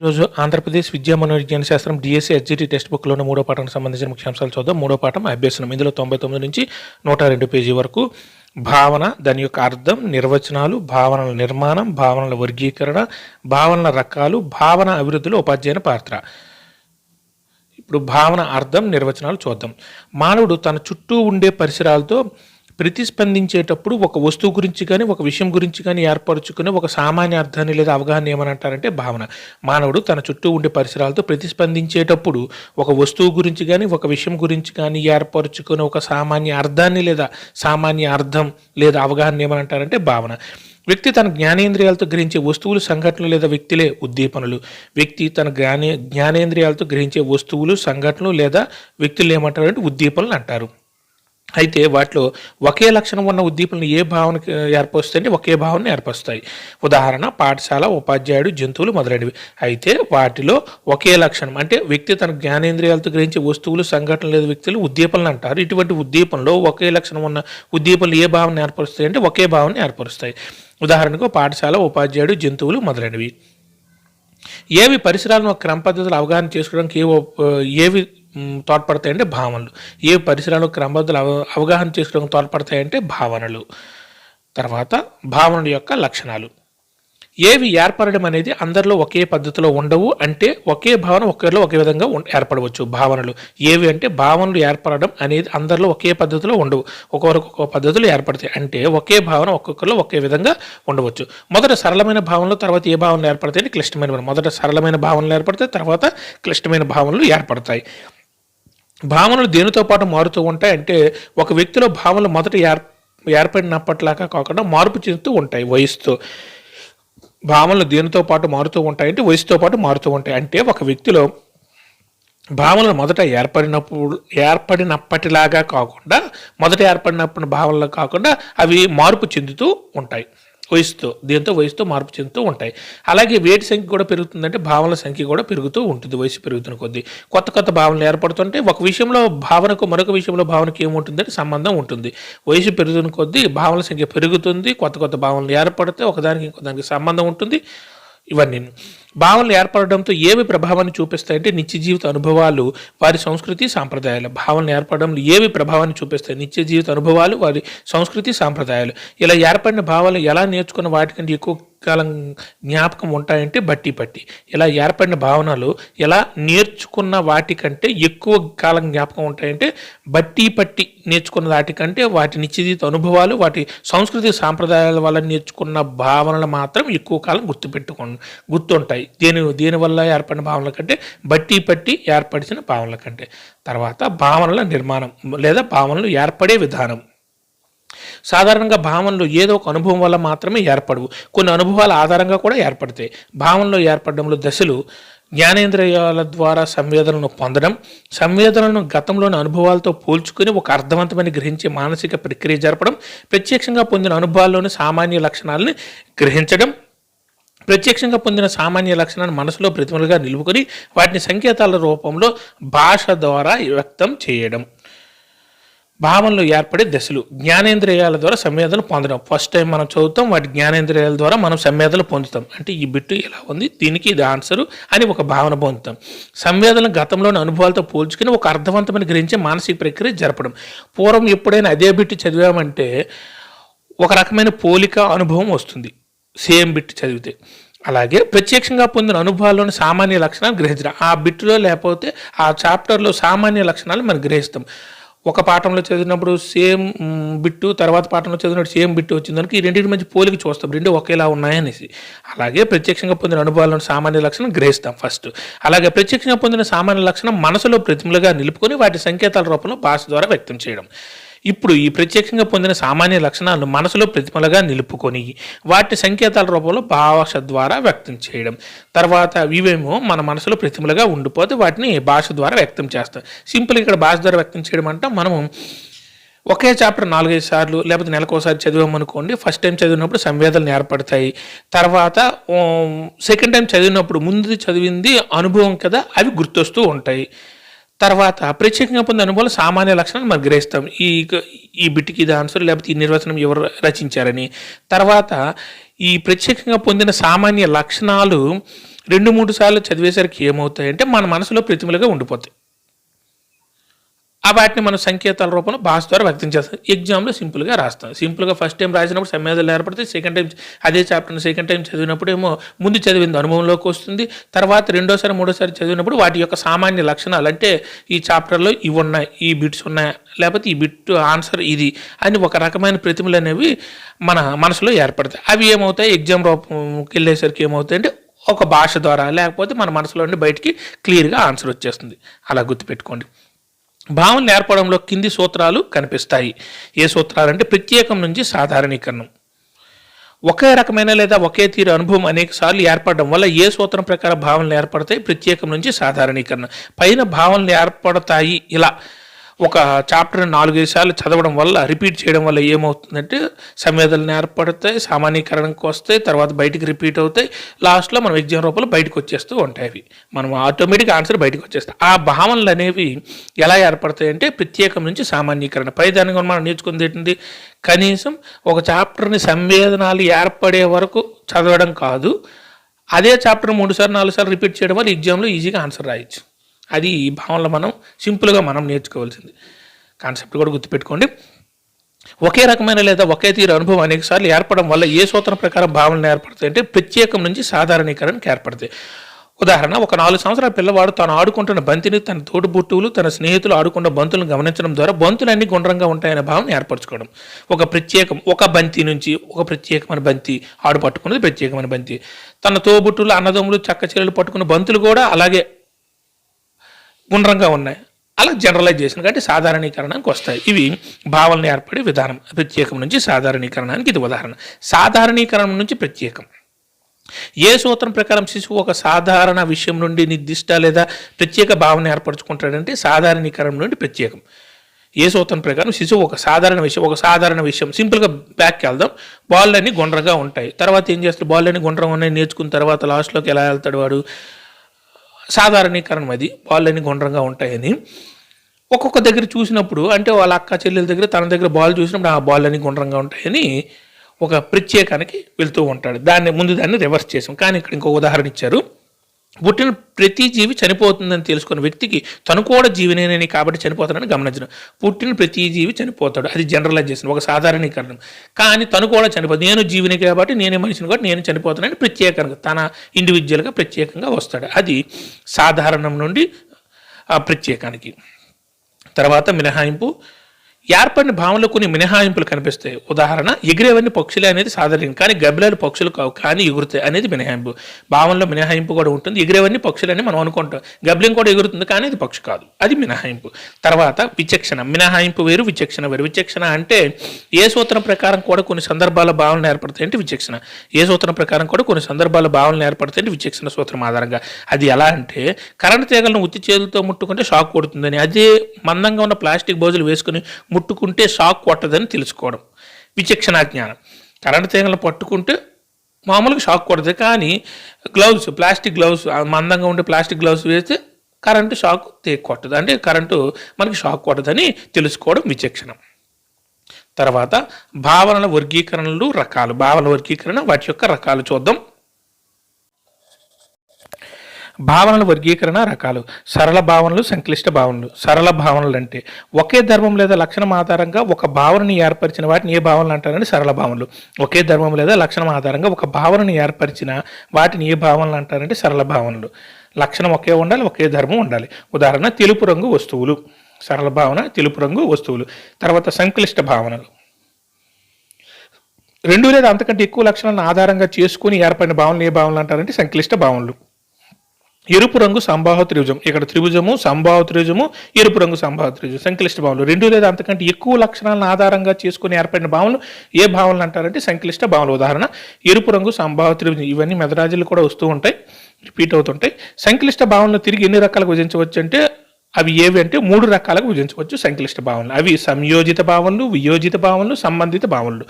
ఈరోజు ఆంధ్రప్రదేశ్ విద్యా మనోవిజ్ఞాన శాస్త్రం డిఎస్సి ఎస్జిటి టెక్స్ట్ బుక్లోని మూడో పాఠానికి సంబంధించిన ముఖ్యాంశాలు చూద్దాం. మూడో పాఠం అభ్యసనం. ఇందులో 99 నుంచి 102 పేజీ వరకు భావన, దాని యొక్క అర్థం, నిర్వచనాలు, భావనల నిర్మాణం, భావనల వర్గీకరణ, భావనల రకాలు, భావన అభివృద్ధిలో ఉపాధ్యాయుని పాత్ర. ఇప్పుడు భావన, అర్థం, నిర్వచనాలు చూద్దాం. మానవుడు తన చుట్టూ ఉండే పరిసరాలతో ప్రతిస్పందించేటప్పుడు ఒక వస్తువు గురించి కానీ ఒక విషయం గురించి కానీ ఏర్పరచుకునే ఒక సామాన్య అర్థాన్ని లేదా అవగాహన ఏమని అంటారంటే భావన. మానవుడు తన చుట్టూ ఉండే పరిసరాలతో ప్రతిస్పందించేటప్పుడు ఒక వస్తువు గురించి కానీ ఒక విషయం గురించి కానీ ఏర్పరచుకునే ఒక సామాన్య అర్థాన్ని లేదా సామాన్య అర్థం లేదా అవగాహన ఏమని అంటారంటే భావన. వ్యక్తి తన జ్ఞానేంద్రియాలతో గ్రహించే వస్తువులు, సంఘటనలు లేదా వ్యక్తులే ఉద్దీపనలు. వ్యక్తి తన జ్ఞానేంద్రియాలతో గ్రహించే వస్తువులు, సంఘటనలు లేదా వ్యక్తులు ఏమంటారంటే ఉద్దీపనలు అంటారు. అయితే వాటిలో ఒకే లక్షణం ఉన్న ఉద్దీపనలు ఏ భావనకి ఏర్పరుస్తాయంటే ఒకే భావనను ఏర్పరుస్తాయి. ఉదాహరణ పాఠశాల, ఉపాధ్యాయుడు, జంతువులు మొదలైనవి. అయితే వాటిలో ఒకే లక్షణం అంటే వ్యక్తి తన జ్ఞానేంద్రియాలతో గ్రహించే వస్తువులు, సంఘటనలు లేదా వ్యక్తులు ఉద్దీపనలు అంటారు. ఇటువంటి ఉద్దీపనలో ఒకే లక్షణం ఉన్న ఉద్దీపనలు ఏ భావన ఏర్పరుస్తాయి అంటే ఒకే భావన ఏర్పరుస్తాయి. ఉదాహరణకు పాఠశాల, ఉపాధ్యాయుడు, జంతువులు మొదలైనవి. ఏవి పరిసరాలను క్రమ పద్ధతులు అవగాహన చేసుకోవడానికి ఏవి తోడ్పడతాయంటే భావనలు. ఏ పరిసరాలు క్రమబద్ధులు అవగాహన చేసుకోవడానికి తోడ్పడతాయంటే భావనలు. తర్వాత భావనల యొక్క లక్షణాలు. ఏవి ఏర్పడడం అనేది అందరిలో ఒకే పద్ధతిలో ఉండవు, అంటే ఒకే భావన ఒక్కరిలో ఒకే విధంగా ఏర్పడవచ్చు. భావనలు ఏవి అంటే భావనలు ఏర్పడడం అనేది అందరిలో ఒకే పద్ధతిలో ఉండవు, ఒక్కొక్కరికి ఒక్కొక్క పద్ధతిలో ఏర్పడతాయి. అంటే ఒకే భావన ఒక్కొక్కరిలో ఒకే విధంగా ఉండవచ్చు. మొదట సరళమైన భావనలు, తర్వాత ఏ భావనలు ఏర్పడతాయి క్లిష్టమైన భావన. మొదట సరళమైన భావనలు ఏర్పడతాయి, తర్వాత క్లిష్టమైన భావనలు ఏర్పడతాయి. భావనలు దేనితో పాటు మారుతూ ఉంటాయి అంటే ఒక వ్యక్తిలో భావనలు మొదట ఏర్పడినప్పట్లాగా కాకుండా మార్పు చెందుతూ ఉంటాయి వయసుతో. భావనలు దేనితో పాటు మారుతూ ఉంటాయంటే వయసుతో పాటు మారుతూ ఉంటాయి. అంటే ఒక వ్యక్తిలో భావనలు మొదట ఏర్పడినప్పటిలాగా కాకుండా మొదట ఏర్పడినప్పుడు భావనలు కాకుండా అవి మార్పు చెందుతూ ఉంటాయి వయసుతో మార్పు చెందుతూ ఉంటాయి. అలాగే వేటి సంఖ్య కూడా పెరుగుతుందంటే భావనల సంఖ్య కూడా పెరుగుతూ ఉంటుంది వయసు పెరుగుతున్న కొద్దీ. కొత్త భావనలు ఏర్పడుతుంటే ఒక విషయంలో భావనకు మరొక విషయంలో భావనకు ఏముంటుందంటే సంబంధం ఉంటుంది. వయసు పెరుగుతున్న కొద్దీ భావనల సంఖ్య పెరుగుతుంది, కొత్త భావనలు ఏర్పడితే ఒకదానికి ఇంకోదానికి సంబంధం ఉంటుంది. ఇవన్నీ భావనలు ఏర్పడడంతో ఏవి ప్రభావాన్ని చూపిస్తాయంటే నిత్య జీవిత అనుభవాలు, వారి సంస్కృతి, సాంప్రదాయాలు. భావనలు ఏర్పడడంలో ఏవి ప్రభావాన్ని చూపిస్తాయి? నిత్య జీవిత అనుభవాలు, వారి సంస్కృతి, సాంప్రదాయాలు. ఇలా ఏర్పడిన భావాలు ఎలా నేర్చుకున్న వాటికంటే ఎక్కువ కాలం జ్ఞాపకం ఉంటాయంటే బట్టి పట్టి. ఇలా ఏర్పడిన భావనలు ఎలా నేర్చుకున్న వాటికంటే ఎక్కువ కాలం జ్ఞాపకం ఉంటాయంటే బట్టి పట్టి నేర్చుకున్న వాటికంటే వాటి నిత్య జీవిత అనుభవాలు, వాటి సంస్కృతి, సాంప్రదాయాల వల్ల నేర్చుకున్న భావనలు మాత్రం ఎక్కువ కాలం గుర్తుంటాయి. దేనివల్ల ఏర్పడిన భావనల కంటే బట్టి పట్టి ఏర్పరిచిన భావనల కంటే. తర్వాత భావనల నిర్మాణం లేదా భావనలు ఏర్పడే విధానం. సాధారణంగా భావనలు ఏదో ఒక అనుభవం వల్ల మాత్రమే ఏర్పడవు, కొన్ని అనుభవాల ఆధారంగా కూడా ఏర్పడతాయి. భావనలో ఏర్పడడంలో దశలు: జ్ఞానేంద్రియాల ద్వారా సంవేదనలను పొందడం, సంవేదనలను గతంలోని అనుభవాలతో పోల్చుకుని ఒక అర్థవంతమైన గ్రహించే మానసిక ప్రక్రియ జరపడం, ప్రత్యక్షంగా పొందిన అనుభవాల్లోని సామాన్య లక్షణాలని గ్రహించడం, ప్రత్యక్షంగా పొందిన సామాన్య లక్షణాన్ని మనసులో ప్రతిమలుగా నిలుపుకొని వాటిని సంకేతాల రూపంలో భాష ద్వారా వ్యక్తం చేయడం. భావనలు ఏర్పడే దశలు: జ్ఞానేంద్రియాల ద్వారా సంవేదనలు పొందడం. ఫస్ట్ టైం మనం చదువుతాం, వాటి జ్ఞానేంద్రియాల ద్వారా మనం సంవేదనలు పొందుతాం. అంటే ఈ బిట్టు ఇలా ఉంది, దీనికి ఇది ఆన్సరు అని ఒక భావన పొందుతాం. సంవేదనలు గతంలోని అనుభవాలతో పోల్చుకుని ఒక అర్థవంతమైన గ్రహించే మానసిక ప్రక్రియ జరపడం. పూర్వం ఎప్పుడైనా అదే బిట్టు చదివామంటే ఒక రకమైన పోలిక అనుభవం వస్తుంది సేమ్ బిట్ చదివితే. అలాగే ప్రత్యక్షంగా పొందిన అనుభవాల్లోని సామాన్య లక్షణాలు గ్రహించడం. ఆ బిట్టులో లేకపోతే ఆ చాప్టర్లో సామాన్య లక్షణాలు మనం గ్రహిస్తాం. ఒక పాఠంలో చదివినప్పుడు సేమ్ బిట్టు, తర్వాత పాఠంలో చదివినప్పుడు సేమ్ బిట్టు వచ్చిందనుకో ఈ రెండింటి మధ్య పోలిక చూస్తాం, రెండు ఒకేలా ఉన్నాయనేసి. అలాగే ప్రత్యక్షంగా పొందిన అనుభవాలను సామాన్య లక్షణం గ్రహిస్తాం ఫస్ట్. అలాగే ప్రత్యక్షంగా పొందిన సామాన్య లక్షణం మనసులో ప్రతిమలుగా నిలుపుకొని వాటి సంకేతాల రూపంలో భాష ద్వారా వ్యక్తం చేయడం. ఇప్పుడు ఈ ప్రత్యక్షంగా పొందిన సామాన్య లక్షణాలను మనసులో ప్రతిమలుగా నిలుపుకొని వాటి సంకేతాల రూపంలో భాష ద్వారా వ్యక్తం చేయడం. తర్వాత ఇవేమో మన మనసులో ప్రతిమలుగా ఉండిపోతే వాటిని భాష ద్వారా వ్యక్తం చేస్తాం. సింపుల్ ఇక్కడ భాష ద్వారా వ్యక్తం చేయడం అంటే మనము ఒకే చాప్టర్ 4-5 సార్లు లేకపోతే నెలకోసారి చదివామనుకోండి, ఫస్ట్ టైం చదివినప్పుడు సంవేదనలు ఏర్పడతాయి. తర్వాత సెకండ్ టైం చదివినప్పుడు ముందు చదివింది అనుభవం కదా, అవి గుర్తొస్తూ ఉంటాయి. తర్వాత ప్రత్యేకంగా పొందిన అనుభవాలు సామాన్య లక్షణాలు మనం గ్రహిస్తాం. ఈ బిట్టికి ఇది ఆన్సర్, లేకపోతే ఈ నిర్వచనం ఎవరు రచించారని. తర్వాత ఈ ప్రత్యేకంగా పొందిన సామాన్య లక్షణాలు 2-3 సార్లు చదివేసరికి ఏమవుతాయంటే మన మనసులో ప్రతిమలుగా ఉండిపోతాయి. వాటిని మనం సంకేతాల రూపంలో భాష ద్వారా వ్యక్తం చేస్తాం. ఎగ్జామ్లో సింపుల్గా రాస్తాం. సింపుల్గా ఫస్ట్ టైం రాసినప్పుడు సమ్మేళనాలు ఏర్పడితే, సెకండ్ టైం అదే చాప్టర్ని సెకండ్ టైం చదివినప్పుడు ఏమో ముందు చదివింది అనుభవంలోకి వస్తుంది. తర్వాత రెండోసారి మూడోసారి చదివినప్పుడు వాటి యొక్క సామాన్య లక్షణాలు, అంటే ఈ చాప్టర్లో ఇవి ఉన్నాయి, ఈ బిట్స్ ఉన్నాయి, లేకపోతే ఈ బిట్ ఆన్సర్ ఇది అని ఒక రకమైన ప్రతిమలు అనేవి మన మనసులో ఏర్పడతాయి. అవి ఏమవుతాయి, ఎగ్జామ్ రూపంకి వెళ్ళేసరికి ఏమవుతాయి అంటే ఒక భాష ద్వారా లేకపోతే మన మనసులో నుండి బయటికి క్లియర్గా ఆన్సర్ వచ్చేస్తుంది. అలా గుర్తుపెట్టుకోండి. భావనలు ఏర్పడంలో కింది సూత్రాలు కనిపిస్తాయి. ఏ సూత్రాలు అంటే ప్రత్యేకం నుంచి సాధారణీకరణం. ఒకే రకమైన లేదా ఒకే తీరు అనుభవం అనేక సార్లు ఏర్పడడం వల్ల ఏ సూత్రం ప్రకారం భావనలు ఏర్పడతాయి? ప్రత్యేకం నుంచి సాధారణీకరణ. పైన భావనలు ఏర్పడతాయి ఇలా ఒక చాప్టర్ 4-5 సార్లు చదవడం వల్ల, రిపీట్ చేయడం వల్ల ఏమవుతుందంటే సంవేదనలు ఏర్పడతాయి, సామాన్యీకరణకు వస్తాయి, తర్వాత బయటికి రిపీట్ అవుతాయి, లాస్ట్లో మనం ఎగ్జామ్ రూపంలో బయటకు వచ్చేస్తూ ఉంటాయి. అవి మనం ఆటోమేటిక్ ఆన్సర్ బయటకు వచ్చేస్తాయి. ఆ భావనలు అనేవి ఎలా ఏర్పడతాయి అంటే ప్రత్యేకం నుంచి సామాన్యీకరణ. పై దాని గురించి మనం నేర్చుకుంది ఏంటండి, కనీసం ఒక చాప్టర్ని సంవేదనాలు ఏర్పడే వరకు చదవడం కాదు, అదే చాప్టర్ 3 సార్లు 4 సార్లు రిపీట్ చేయడం వల్ల ఎగ్జామ్లో ఈజీగా ఆన్సర్ రాయొచ్చు. అది ఈ భావనలో మనం సింపుల్గా మనం నేర్చుకోవాల్సింది కాన్సెప్ట్ కూడా గుర్తుపెట్టుకోండి. ఒకే రకమైన లేదా ఒకే తీరు అనుభవం అనేక సార్లు ఏర్పడడం వల్ల ఏ సూత్రం ప్రకారం భావనలు ఏర్పడతాయి అంటే ప్రత్యేకం నుంచి సాధారణీకరణకు ఏర్పడతాయి. ఉదాహరణ, ఒక 4 సంవత్సరాల పిల్లవాడు తాను ఆడుకుంటున్న బంతిని తన తోడుబుట్టువులు తన స్నేహితులు ఆడుకున్న బంతులను గమనించడం ద్వారా బంతులన్నీ గుండ్రంగా ఉంటాయనే భావన ఏర్పరచుకోవడం. ఒక బంతి నుంచి ఒక ప్రత్యేకమైన బంతి, ఆడు పట్టుకున్నది ప్రత్యేకమైన బంతి, తన తోబుట్టులు అన్నదమ్ములు చక్క చెల్లెలు పట్టుకున్న బంతులు కూడా అలాగే గుండ్రంగా ఉన్నాయి. అలా జనరలైజేషన్ కాబట్టి సాధారణీకరణకు వస్తాయి. ఇవి భావనలు ఏర్పడే విధానం. ప్రత్యేకం నుంచి సాధారణీకరణానికి ఇది ఉదాహరణ. సాధారణీకరణం నుంచి ప్రత్యేకం. ఏ సూత్రం ప్రకారం శిశువు ఒక సాధారణ విషయం నుండి నిర్దిష్ట లేదా ప్రత్యేక భావన ఏర్పరచుకుంటాడంటే సాధారణీకరణం నుండి ప్రత్యేకం. ఏ సూత్రం ప్రకారం శిశువు ఒక సాధారణ విషయం సింపుల్గా బ్యాక్కి వెళ్దాం, బాల్ అన్నీ గుండ్రంగా ఉంటాయి. తర్వాత ఏం చేస్తాడు, బాల్ అన్నీ గుండ్రంగా ఉన్నాయి నేర్చుకున్న తర్వాత లాస్ట్లోకి ఎలా వెళ్తాడు వాడు, సాధారణీకరణం. అది బాల్ గుండ్రంగా ఉంటాయని ఒక్కొక్క దగ్గర చూసినప్పుడు, అంటే వాళ్ళ అక్క చెల్లెల దగ్గర తన దగ్గర బాల్ చూసినప్పుడు ఆ బాల్ అన్ని గుండ్రంగా ఉంటాయని ఒక ప్రత్యేకానికి వెళ్తూ ఉంటాడు. దాన్ని రివర్స్ చేసాం. కానీ ఇక్కడ ఇంకో ఉదాహరణ ఇచ్చారు. పుట్టిన ప్రతి జీవి చనిపోతుందని తెలుసుకున్న వ్యక్తికి తను కూడా జీవినేనని కాబట్టి చనిపోతాడని గమనించడం. పుట్టిన ప్రతి జీవి చనిపోతాడు, అది జనరలైజేషన్, ఒక సాధారణీకరణం. కానీ తను కూడా చనిపోతాడు, నేను జీవిని కాబట్టి నేనే మనిషిని కాబట్టి నేను చనిపోతానని ప్రత్యేకంగా తన ఇండివిజువల్గా ప్రత్యేకంగా వస్తాడు. అది సాధారణం నుండి ప్రత్యేకానికి. తర్వాత మినహాయింపు. ఏర్పడిన భావనలో కొన్ని మినహాయింపులు కనిపిస్తాయి. ఉదాహరణ, ఎగిరేవన్నీ పక్షులే అనేది సాధారణ, కానీ గబ్బిలాలు పక్షులు కావు కానీ ఎగురుతాయి అనేది మినహాయింపు. భావనలో మినహాయింపు కూడా ఉంటుంది. ఎగిరేవన్నీ పక్షులని మనం అనుకుంటాం, గబ్బిలం కూడా ఎగురుతుంది కానీ అది పక్షి కాదు, అది మినహాయింపు. తర్వాత విచక్షణ. మినహాయింపు వేరు, విచక్షణ వేరు. విచక్షణ అంటే ఏ సూత్రం ప్రకారం కూడా కొన్ని సందర్భాల భావనలు ఏర్పడతాయి అంటే విచక్షణ. ఏ సూత్రం ప్రకారం కూడా కొన్ని సందర్భాల భావనలు ఏర్పడతాయి అంటే విచక్షణ సూత్రం ఆధారంగా. అది ఎలా అంటే కరెంటు తీగలను ఉత్తి చేతులతో ముట్టుకుంటే షాక్ కొడుతుందని, అదే మందంగా ఉన్న ప్లాస్టిక్ బోజులు వేసుకుని ముట్టుకుంటే షాక్ కొట్టదని తెలుసుకోవడం విచక్షణ జ్ఞానం. కరెంటు తీగలను పట్టుకుంటే మామూలుగా షాక్ కొడుతుంది, కానీ ప్లాస్టిక్ గ్లౌస్ మందంగా ఉండే ప్లాస్టిక్ గ్లౌస్ వేస్తే కరెంటు షాక్ కొట్టదు, అంటే కరెంటు మనకి షాక్ కొట్టదని తెలుసుకోవడం విచక్షణ. తర్వాత భావనల వర్గీకరణలు రకాలు. భావనల వర్గీకరణ, వాటి యొక్క రకాలు చూద్దాం. భావనల వర్గీకరణ రకాలు. సరళ భావనలు, సంక్లిష్ట భావనలు. సరళ భావనలు అంటే ఒకే ధర్మం లేదా లక్షణం ఆధారంగా ఒక భావనని ఏర్పరిచిన వాటిని ఏ భావనలు అంటారని సరళ భావనలు. ఒకే ధర్మం లేదా లక్షణం ఆధారంగా ఒక భావనని ఏర్పరిచిన వాటిని ఏ భావనలు అంటారంటే సరళ భావనలు. లక్షణం ఒకే ఉండాలి, ఒకే ధర్మం ఉండాలి. ఉదాహరణ, తెలుపు రంగు వస్తువులు. సరళ భావన తెలుపు రంగు వస్తువులు. తర్వాత సంక్లిష్ట భావనలు. 2 లేదా అంతకంటే ఎక్కువ లక్షణాలను ఆధారంగా చేసుకుని ఏర్పడిన భావనలు ఏ భావనలు అంటారంటే సంక్లిష్ట భావనలు. ఎరుపు రంగు సంబాహు త్రిభుజం. ఇక్కడ త్రిభుజము, సంబాహు త్రిభుజము, ఎరుపు రంగు సంబాహు త్రిభుజం సంక్లిష్ట భావనలు. 2 లేదా అంతకంటే ఎక్కువ లక్షణాలను ఆధారంగా చేసుకుని ఏర్పడిన భావనలు ఏ భావనలు అంటారంటే సంక్లిష్ట భావనలు. ఉదాహరణ, ఎరుపు రంగు సంబాహు త్రిభుజం. ఇవన్నీ మెదరాజులు కూడా వస్తూ ఉంటాయి, రిపీట్ అవుతుంటాయి. సంక్లిష్ట భావనలు తిరిగి ఎన్ని రకాలకు విభజించవచ్చు అంటే అవి ఏవి అంటే 3 రకాలకు విభజించవచ్చు సంక్లిష్ట భావనలు. అవి సంయోజిత భావనలు, వియోజిత భావనలు, సంబంధిత భావనలు.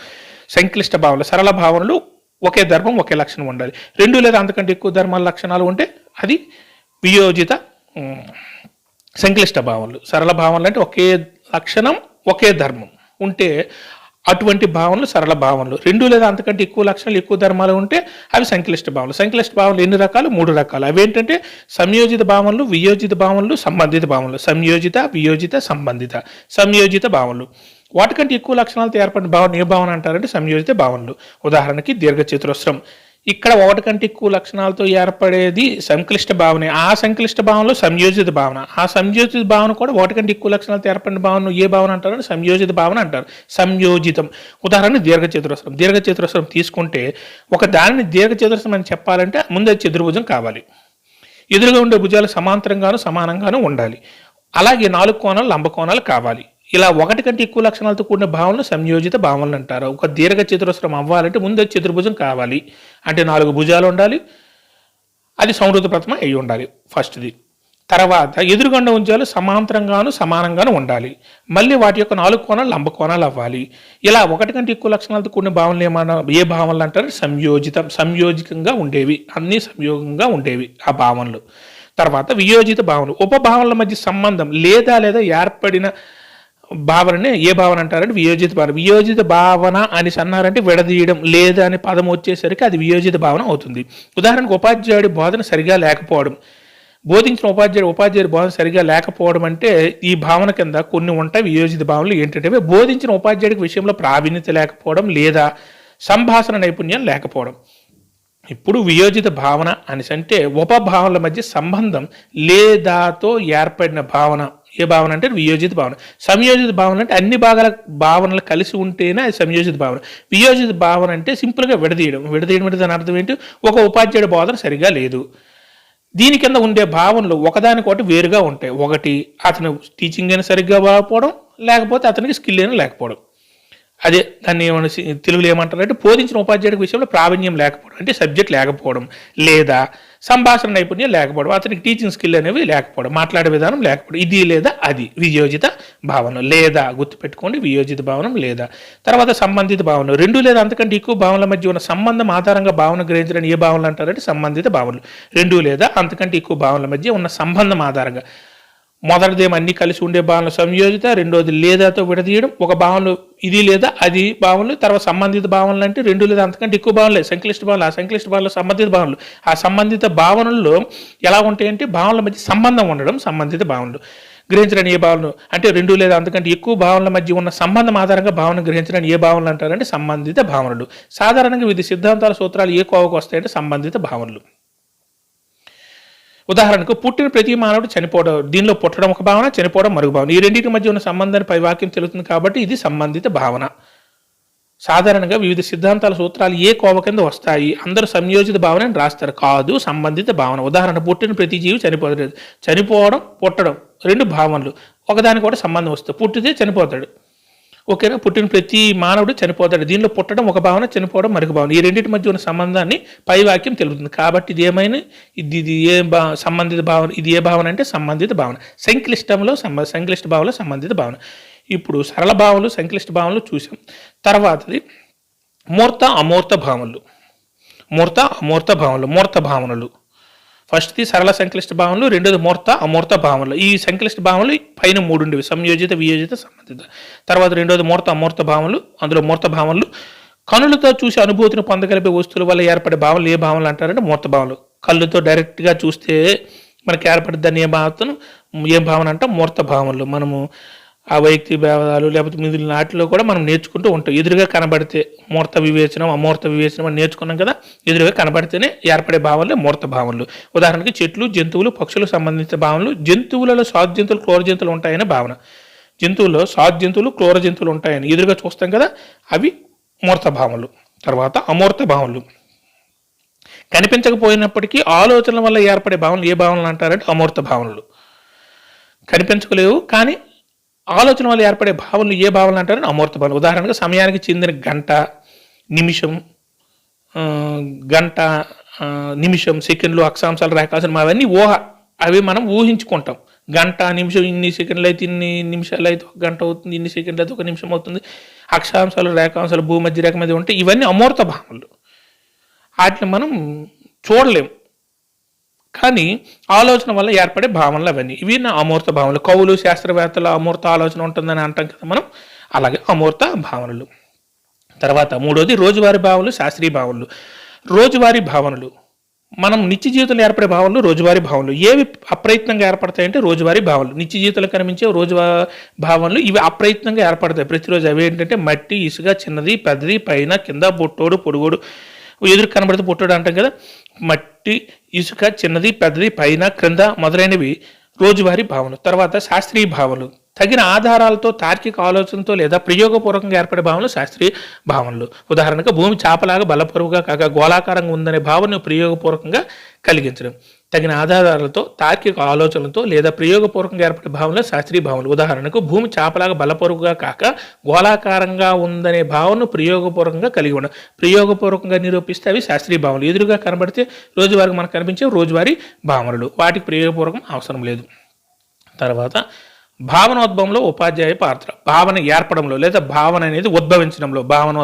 సంక్లిష్ట భావనలు. సరళ భావనలు ఒకే ధర్మం, ఒకే లక్షణం ఉండాలి. 2 లేదా అంతకంటే ఎక్కువ ధర్మాల లక్షణాలు ఉంటే అది వియోజిత సంక్లిష్ట భావనలు. సరళ భావనలు అంటే ఒకే లక్షణం, ఒకే ధర్మం ఉంటే అటువంటి భావనలు సరళ భావనలు. 2 లేదా అంతకంటే ఎక్కువ లక్షణాలు, ఎక్కువ ధర్మాలు ఉంటే అవి సంక్లిష్ట భావనలు. సంక్లిష్ట భావనలు ఎన్ని రకాలు? 3 రకాలు. అవేంటంటే సంయోజిత భావనలు, వియోజిత భావనలు, సంబంధిత భావనలు. సంయోజిత, వియోజిత, సంబంధిత. సంయోజిత భావనలు. వాటికంటే ఎక్కువ లక్షణాలతో ఏర్పడిన భావన ఏ భావన అంటారంటే సంయోజిత భావనలు. ఉదాహరణకి దీర్ఘచతురస్రం. ఇక్కడ ఒకటి కంటే ఎక్కువ లక్షణాలతో ఏర్పడేది సంక్లిష్ట భావనే. ఆ సంక్లిష్ట భావనలో సంయోజిత భావన. ఆ సంయోజిత భావన కూడా ఒకటి కంటే ఎక్కువ లక్షణాలతో ఏర్పడిన భావన ఏ భావన అంటారంటే సంయోజిత భావన అంటారు. సంయోజితం. ఉదాహరణ దీర్ఘచతురస్రం. దీర్ఘచతురస్రం తీసుకుంటే ఒక దానిని దీర్ఘచతురస్రం అని చెప్పాలంటే ముందు చతుర్భుజం కావాలి. ఎదురుగా ఉండే భుజాలు సమాంతరంగాను సమానంగాను ఉండాలి. అలాగే 4 కోణాలు లంబ కోణాలు కావాలి. ఇలా ఒకటి కంటే ఎక్కువ లక్షణాలతో కూడిన భావనలు సంయోజిత భావనలు అంటారు. ఒక దీర్ఘ చతురస్రం అవ్వాలంటే ముందు చతుర్భుజం కావాలి. అంటే 4 భుజాలు ఉండాలి. అది సంవృత ప్రథమ అయి ఉండాలి ఫస్ట్ది. తర్వాత ఎదురుగుండ భుజాలు సమాంతరంగాను సమానంగాను ఉండాలి. మళ్ళీ వాటి యొక్క 4 కోణాలు లంబ కోణాలు అవ్వాలి. ఇలా ఒకటి కంటే ఎక్కువ లక్షణాలతో కూడిన భావనలు ఏ భావనలు అంటారు? సంయోజితం. సంయోజికంగా ఉండేవి, అన్నీ సంయోగంగా ఉండేవి ఆ భావనలు. తర్వాత వియోజిత భావనలు. ఉపభావనల మధ్య సంబంధం లేదా ఏర్పడిన భావననే ఏ భావన అంటారంటే వియోజిత భావన. వియోజిత భావన అని అన్నారంటే విడదీయడం లేదా అనే పదం వచ్చేసరికి అది వియోజిత భావన అవుతుంది. ఉదాహరణకు ఉపాధ్యాయుడి బోధన సరిగా లేకపోవడం. బోధించిన ఉపాధ్యాయుడి బోధన సరిగా లేకపోవడం అంటే ఈ భావన కింద కొన్ని ఉంటాయి వియోజిత భావనలు. ఏంటంటే బోధించిన ఉపాధ్యాయుడికి విషయంలో ప్రావీణ్యత లేకపోవడం లేదా సంభాషణ నైపుణ్యం లేకపోవడం. ఇప్పుడు వియోజిత భావన అని అంటే ఉపభావనల మధ్య సంబంధం లేదాతో ఏర్పడిన భావన ఏ భావన అంటే వియోజిత భావన. సంయోజిత భావన అంటే అన్ని భావనలు కలిసి ఉంటేనే అది సంయోజిత భావన. వియోజిత భావన అంటే సింపుల్గా విడదీయడం అంటే దాని అర్థం ఏంటి? ఒక ఉపాధ్యాయుడి బోధన సరిగా లేదు. దీని కింద ఉండే భావనలు ఒకదానికొకటి వేరుగా ఉంటాయి. ఒకటి అతను టీచింగ్ అయినా సరిగ్గా బాగపోవడం, లేకపోతే అతనికి స్కిల్ అయినా లేకపోవడం. అదే దాన్ని ఏమైనా తెలుగులో ఏమంటారంటే బోధించిన ఉపాధ్యాయుడి విషయంలో ప్రావీణ్యం లేకపోవడం అంటే సబ్జెక్ట్ లేకపోవడం లేదా సంభాషణ నైపుణ్యం లేకపోవడం, అతనికి టీచింగ్ స్కిల్ అనేవి లేకపోవడం, మాట్లాడే విధానం లేకపోవడం. ఇది లేదా అది వియోజిత భావన. లేదా గుర్తుపెట్టుకోండి వియోజిత భావన లేదా. తర్వాత సంబంధిత భావనలు. 2 లేదా అంతకంటే ఎక్కువ భావనల మధ్య ఉన్న సంబంధం ఆధారంగా భావన గ్రహించడం ఏ భావనలు అంటారంటే సంబంధిత భావనలు. 2 లేదా అంతకంటే ఎక్కువ భావనల మధ్య ఉన్న సంబంధం ఆధారంగా మొదటిదేమో అన్ని కలిసి ఉండే భావనలు సంయోజిత, రెండోది లేదాతో విడదీయడం, ఒక భావనలు ఇది లేదా అది భావనలు. తర్వాత సంబంధిత భావనలు అంటే 2 లేదా అంతకంటే ఎక్కువ భావనలే సంక్లిష్ట భావనలు. ఆ సంక్లిష్ట భావనలు సంబంధిత భావనలు. ఆ సంబంధిత భావనల్లో ఎలా ఉంటాయంటే భావనల మధ్య సంబంధం ఉండడం సంబంధిత భావనలు. గ్రహించడానికి ఏ భావనలు అంటే 2 లేదా అంతకంటే ఎక్కువ భావనల మధ్య ఉన్న సంబంధం ఆధారంగా భావన గ్రహించడానికి ఏ భావనలు అంటారంటే సంబంధిత భావనలు. సాధారణంగా వివిధ సిద్ధాంతాల సూత్రాలు ఏ కోవకు వస్తాయంటే సంబంధిత భావనలు. ఉదాహరణకు పుట్టిన ప్రతి మానవుడు చనిపోవడం. దీనిలో పుట్టడం ఒక భావన, చనిపోవడం మరొక భావన. ఈ రెండింటి మధ్య ఉన్న సంబంధాన్ని పై వాక్యం తెలుస్తుంది కాబట్టి ఇది సంబంధిత భావన. సాధారణంగా వివిధ సిద్ధాంతాల సూత్రాలు ఏ కోవ కింద వస్తాయి? అందరూ సంయోజిత భావనని రాస్తారు. కాదు, సంబంధిత భావన. ఉదాహరణ పుట్టిన ప్రతి జీవి చనిపోతాడు. చనిపోవడం, పుట్టడం 2 భావనలు. ఒకదానికి కూడా సంబంధం వస్తుంది. పుట్టితే చనిపోతాడు, ఓకేనా? పుట్టిన ప్రతి మానవుడు చనిపోతాడు. దీనిలో పుట్టడం ఒక భావన, చనిపోవడం మరొక భావన. ఈ రెండింటి మధ్య ఉన్న సంబంధాన్ని పై వాక్యం తెలుపుతుంది కాబట్టి ఇది ఏమైనా ఇది ఏ సంబంధిత భావన. ఇది ఏ భావన అంటే సంబంధిత భావన. సంక్లిష్ట భావనలో సంబంధిత భావన. ఇప్పుడు సరళ భావనలు, సంక్లిష్ట భావనలు చూసాం. తర్వాతది మూర్త అమూర్త భావనలు. మూర్త భావనలు. ఫస్ట్ది సరళ సంక్లిష్ట భావనలు, రెండోది మూర్త అమూర్త భావనలు. ఈ సంక్లిష్ట భావనలు పైన 3 ఉండేవి: సంయోజిత, వియోజిత, సంబంధిత. తర్వాత రెండోది మూర్త అమూర్త భావనలు. అందులో మూర్త భావనలు కనులతో చూసి అనుభూతిని పొందగలిగే వస్తువుల వల్ల ఏర్పడే భావనలు ఏ భావనలు అంటారంటే మూర్త భావనలు. కళ్ళుతో డైరెక్ట్గా చూస్తే మనకి ఏర్పడిద్దని ఏ భావన అంటే మూర్త భావనలు. మనము ఆ వైయక్తిక భేదాలు లేకపోతే మిగిలిన నాటిలో కూడా మనం నేర్చుకుంటూ ఉంటాం. ఎదురుగా కనబడితే మూర్త వివేచనం, అమూర్త వివేచనం అని నేర్చుకున్నాం కదా. ఎదురుగా కనబడితేనే ఏర్పడే భావనలు మూర్త భావనలు. ఉదాహరణకి చెట్లు, జంతువులు, పక్షులకు సంబంధించిన భావనలు. జంతువులలో సాధు జంతువులు, క్రూర జంతువులు ఉంటాయనే భావన. జంతువుల్లో సాధు జంతువులు, క్రూర జంతువులు ఉంటాయని ఎదురుగా చూస్తాం కదా, అవి మూర్త భావనలు. తర్వాత అమూర్త భావనలు. కనిపించకపోయినప్పటికీ ఆలోచనల వల్ల ఏర్పడే భావనలు ఏ భావనలు అంటారంటే అమూర్త భావనలు. కనిపించలేవు కానీ ఆలోచన వల్ల ఏర్పడే భావనలు ఏ భావనలు అంటారని అమూర్త భావనలు. ఉదాహరణగా సమయానికి చెందిన నిమిషం, సెకండ్లు, అక్షాంశాలు, రేఖాంశాలు అవన్నీ ఊహ. అవి మనం ఊహించుకుంటాం. గంట, నిమిషం, ఇన్ని సెకండ్లు అయితే ఇన్ని నిమిషాలు అయితే 1 గంట అవుతుంది, ఇన్ని సెకండ్లు అయితే 1 నిమిషం అవుతుంది. అక్షాంశాలు, రేఖాంశాలు, భూమధ్య రేఖ మీద ఉంటే ఇవన్నీ అమూర్త భావనలు. వాటిని మనం చూడలేము కానీ ఆలోచన వల్ల ఏర్పడే భావనలు అవన్నీ. ఇవి నా అమూర్త భావనలు. కవులు, శాస్త్రవేత్తల అమూర్త ఆలోచన ఉంటుందని అంటాం కదా మనం, అలాగే అమూర్త భావనలు. తర్వాత మూడోది రోజువారీ భావనలు, శాస్త్రీయ భావనలు. రోజువారీ భావనలు మనం నిత్య జీవితంలో ఏర్పడే భావనలు రోజువారీ భావనలు. ఏవి అప్రయత్నంగా ఏర్పడతాయంటే రోజువారీ భావనలు. నిత్య జీవితంలో కనిపించే భావనలు ఇవి అప్రయత్నంగా ఏర్పడతాయి ప్రతిరోజు. అవి ఏంటంటే మట్టి, ఇసుక, చిన్నది, పెద్దది, పైన, కింద, బొట్టోడు, పొడుగోడు, ఎదురు కనబడితే పొట్టోడు అంటాం కదా. మట్టి, ఇసుక, చిన్నది, పెద్దది, పైన, క్రింద మొదలైనవి రోజువారీ భావనలు. తర్వాత శాస్త్రీయ భావనలు తగిన ఆధారాలతో, తార్కిక ఆలోచనతో లేదా ప్రయోగపూర్వకంగా ఏర్పడే భావనలు శాస్త్రీయ భావనలు. ఉదాహరణకు భూమి చాపలాగా బలపరువుగా కాక గోళాకారంగా ఉందనే భావనను ప్రయోగపూర్వకంగా కలిగించడం. తగిన ఆధారాలతో, తార్కిక ఆలోచనలతో లేదా ప్రయోగపూర్వకంగా ఏర్పడే భావనలు శాస్త్రీయ భావనలు. ఉదాహరణకు భూమి చాపలాగా బలపరువుగా కాక గోళాకారంగా ఉందనే భావనను ప్రయోగపూర్వకంగా కలిగి ఉండడం. ప్రయోగపూర్వకంగా నిరూపిస్తే అవి శాస్త్రీయ భావనలు. ఎదురుగా కనబడితే రోజువారీ మనకు కనిపించే రోజువారీ భావనలు. వాటికి ప్రయోగపూర్వకం అవసరం లేదు. తర్వాత భావనోద్భవంలో ఉపాధ్యాయ పాత్ర. భావన ఏర్పడంలో లేదా భావన అనేది ఉద్భవించడంలో, భావన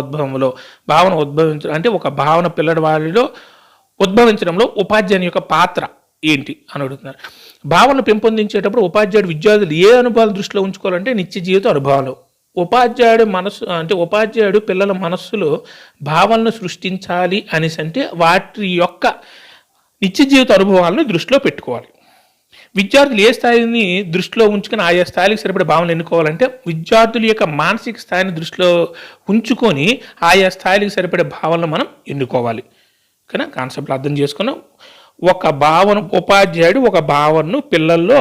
ఉద్భవించడం అంటే ఒక భావన పిల్లవాడిలో ఉద్భవించడంలో ఉపాధ్యాయుని యొక్క పాత్ర ఏంటి అని అడుగుతున్నారు. భావనను పెంపొందించేటప్పుడు ఉపాధ్యాయుడు విద్యార్థులు ఏ అనుభవాలు దృష్టిలో ఉంచుకోవాలంటే నిత్య జీవిత అనుభవాలు. ఉపాధ్యాయుడు పిల్లల మనస్సులో భావనను సృష్టించాలి అనేసి అంటే వాటి యొక్క నిత్య జీవిత అనుభవాలను దృష్టిలో పెట్టుకోవాలి. విద్యార్థులు ఏ స్థాయిని దృష్టిలో ఉంచుకొని ఆయా స్థాయికి సరిపడే భావనలు ఎన్నుకోవాలంటే విద్యార్థుల యొక్క మానసిక స్థాయిని దృష్టిలో ఉంచుకొని ఆయా స్థాయికి సరిపడే భావనలు మనం ఎన్నుకోవాలి. కానీ కాన్సెప్ట్లు అర్థం చేసుకున్నాం. ఉపాధ్యాయుడు ఒక భావనను పిల్లల్లో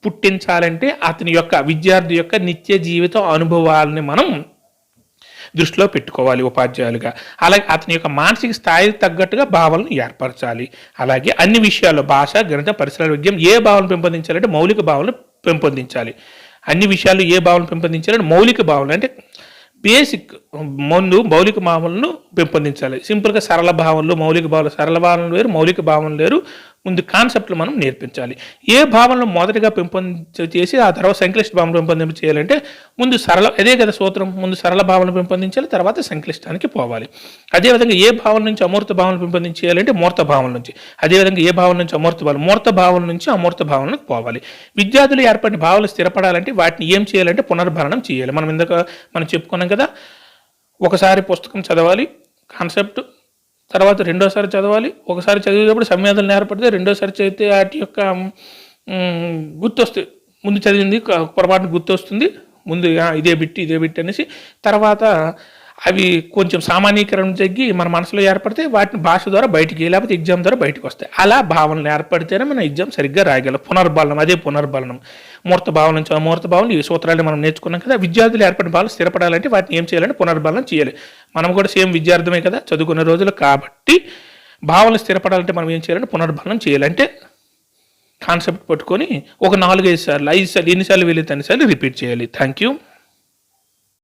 పుట్టించాలంటే అతని యొక్క విద్యార్థి యొక్క నిత్య జీవిత అనుభవాలని మనం దృష్టిలో పెట్టుకోవాలి ఉపాధ్యాయులుగా. అలాగే అతని యొక్క మానసిక స్థాయికి తగ్గట్టుగా భావనలు ఏర్పరచాలి. అలాగే అన్ని విషయాల్లో భాష, గణిత, పరిసరాల విద్యం ఏ భావనలు పెంపొందించాలంటే మౌలిక భావనలు పెంపొందించాలి. అన్ని విషయాల్లో ఏ భావనలు పెంపొందించాలంటే మౌలిక భావనలు అంటే బేసిక్ మౌలిక భావనలను పెంపొందించాలి. సింపుల్గా సరళ భావనలు, మౌలిక భావనలు, సరళ భావనలు వేరు, మౌలిక భావనలు వేరు. ముందు కాన్సెప్ట్లు మనం నేర్పించాలి. ఏ భావనలు మొదటిగా చేసి ఆ తర్వాత సంక్లిష్ట భావన పెంపొందింప చేయాలంటే ముందు అదే కదా సూత్రం, ముందు సరళ భావన పెంపొందించాలి, తర్వాత సంక్లిష్టానికి పోవాలి. అదేవిధంగా ఏ భావన నుంచి అమూర్త భావనలు పెంపొందించేయాలంటే మూర్త భావన నుంచి. అదేవిధంగా ఏ భావన నుంచి మూర్త భావన నుంచి అమూర్త భావనకు పోవాలి. విద్యార్థులు ఏర్పడిన భావనలు స్థిరపడాలంటే వాటిని ఏం చేయాలంటే పునర్భరణం చేయాలి. మనం చెప్పుకున్నాం కదా, ఒకసారి పుస్తకం చదవాలి కాన్సెప్ట్, తర్వాత రెండోసారి చదవాలి. ఒకసారి చదివేటప్పుడు సంవేదనలు ఏర్పడితే రెండోసారి చదివితే వాటి యొక్క గుర్తొస్తుంది. ముందు చదివింది పొరపాటున గుర్తొస్తుంది, ముందు ఇదే బిట్టి అనేసి. తర్వాత అవి కొంచెం సామాన్యీకరణ తగ్గి మన మనసులో ఏర్పడితే వాటిని భాష ద్వారా బయటికి, లేకపోతే ఎగ్జామ్ ద్వారా బయటకు వస్తాయి. అలా భావనలు ఏర్పడితేనే మన ఎగ్జామ్ సరిగ్గా రాయగలం. పునర్బలనం. మూర్త భావన నుంచి అమూర్త భావన, ఈ సూత్రాన్ని మనం నేర్చుకున్నాం కదా. విద్యార్థులు ఏర్పడిన భావనలు స్థిరపడాలంటే వాటిని ఏం చేయాలంటే పునర్బలనం చేయాలి. మనం కూడా సేమ్ విద్యార్థమే కదా, చదువుకునే రోజులు కాబట్టి భావనలు స్థిరపడాలంటే మనం ఏం చేయాలంటే పునర్బలనం చేయాలంటే కాన్సెప్ట్ పట్టుకొని ఒక 4-5 సార్లు, 5 సార్లు, ఎన్నిసార్లు వీలైతే అన్నిసార్లు రిపీట్ చేయాలి. Thank you.